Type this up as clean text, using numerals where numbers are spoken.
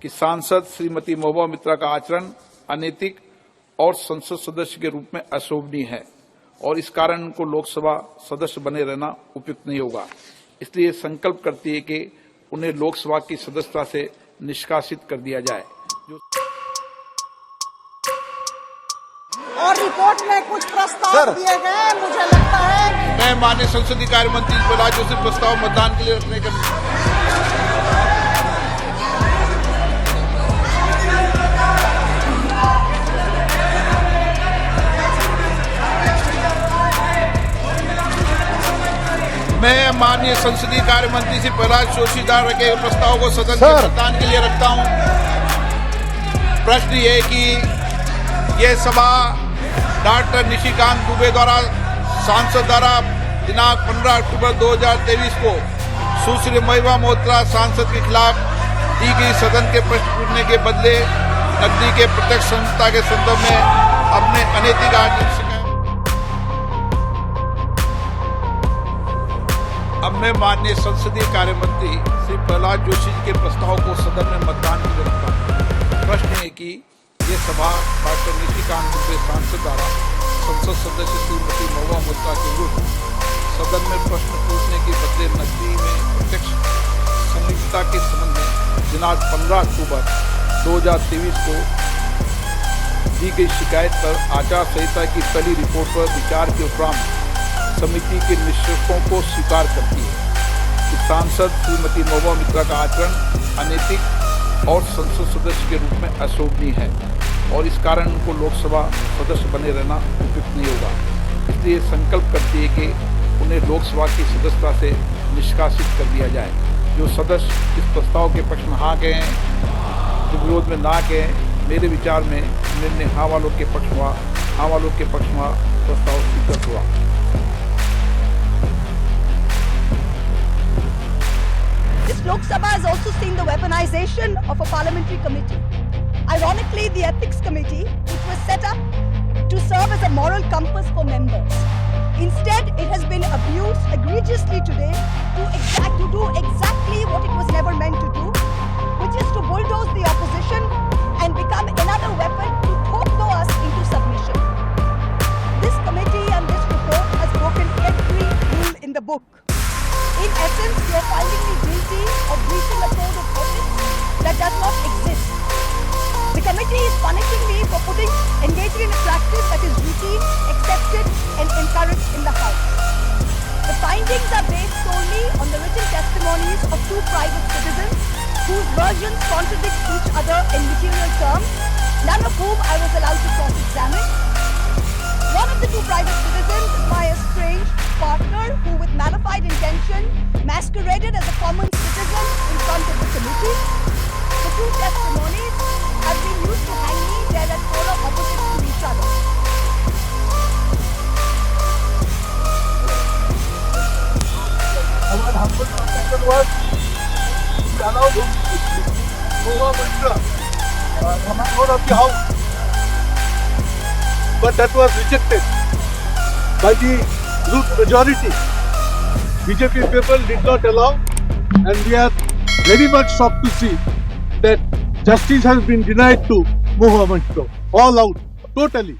कि सांसद श्रीमती महुआ मित्रा का आचरण अनैतिक और संसद सदस्य के रूप में अशोभनीय है और इस कारण उनको लोकसभा सदस्य बने रहना उपयुक्त नहीं होगा। इसलिए संकल्प करती है कि उन्हें लोकसभा की सदस्यता से निष्कासित कर दिया जाए। और रिपोर्ट में कुछ प्रस्ताव दिए गए, मुझे लगता है मैं माननीय संसदीय कार्य मंत्री प्रहलाद जोशी प्रस्ताव मतदान के लिए रखने का मैं माननीय संसदीय कार्य मंत्री श्री प्रहलाद जोशी द्वारा रखे प्रस्ताव को सदन के मतदान के लिए रखता हूं। प्रश्न ये कि ये सभा डॉक्टर निशिकांत दुबे द्वारा सांसद द्वारा दिनांक 15 अक्टूबर 2023 को सुश्री महुआ मोइत्रा सांसद के खिलाफ दी गई सदन के प्रश्न पूछने के बदले नकदी के प्रत्यक्ष संस्था के संदर्भ में अपने अनैतिक आचरण से अब मैं माननीय संसदीय कार्य मंत्री श्री प्रहलाद जोशी जी के प्रस्ताव को सदन में मतदान के लिए रखता हूं। प्रश्न है कि ये सभा डॉक्टर निशिकांत दुबे सांसद द्वारा संसद सदस्य श्रीमती महुआ मोइत्रा के विरुद्ध सदन में प्रश्न पूछने के बदले नकदी में प्रत्यक्ष संलिप्तता के संबंध में दिनांक 15 अक्टूबर 2023 को दी गई शिकायत पर आचार संहिता की पहली रिपोर्ट पर विचार के उपरांत समिति के निष्कर्षों को स्वीकार करती है कि सांसद श्रीमती महुआ मित्रा का आचरण अनैतिक और संसद सदस्य के रूप में अशोभनीय है और इस कारण उनको लोकसभा सदस्य बने रहना उपयुक्त नहीं होगा। इसलिए संकल्प करती है कि उन्हें लोकसभा की सदस्यता से निष्कासित कर दिया जाए। जो सदस्य इस प्रस्ताव के पक्ष में हाँ कहें, जो विरोध में ना कहें, मेरे विचार में निर्णय हाँ वालों के पक्ष में प्रस्ताव स्वीकृत हुआ। This Lok Sabha has also seen the weaponization of a parliamentary committee. Ironically, the Ethics Committee, which was set up to serve as a moral compass for members. Instead, it has been abused egregiously today to do exactly what it was never meant to do, which is to bulldoze the opposition and become another weapon to throw us into submission. This committee and this report has broken every rule in the book. In essence, you are finding me guilty of breaching a code of ethics that does not exist. The committee is punishing me for engaging in a practice that is routine, accepted and encouraged in the House. The findings are based solely on the written testimonies of two private citizens whose versions contradict each other in material terms, none of whom I was allowed to cross-examine. One of the two private citizens is my estranged partner who, with malified intention, masqueraded as a common citizen in front of the committee. The two testimonies have been used to hang me there at polar opposites to each other. Our humble proposal was to allow Mhuwa Moitra coming out of the house, but that was rejected by the brute majority. BJP people did not allow, and we are very much shocked to see that justice has been denied to Mhuwa Moitra, all out, totally.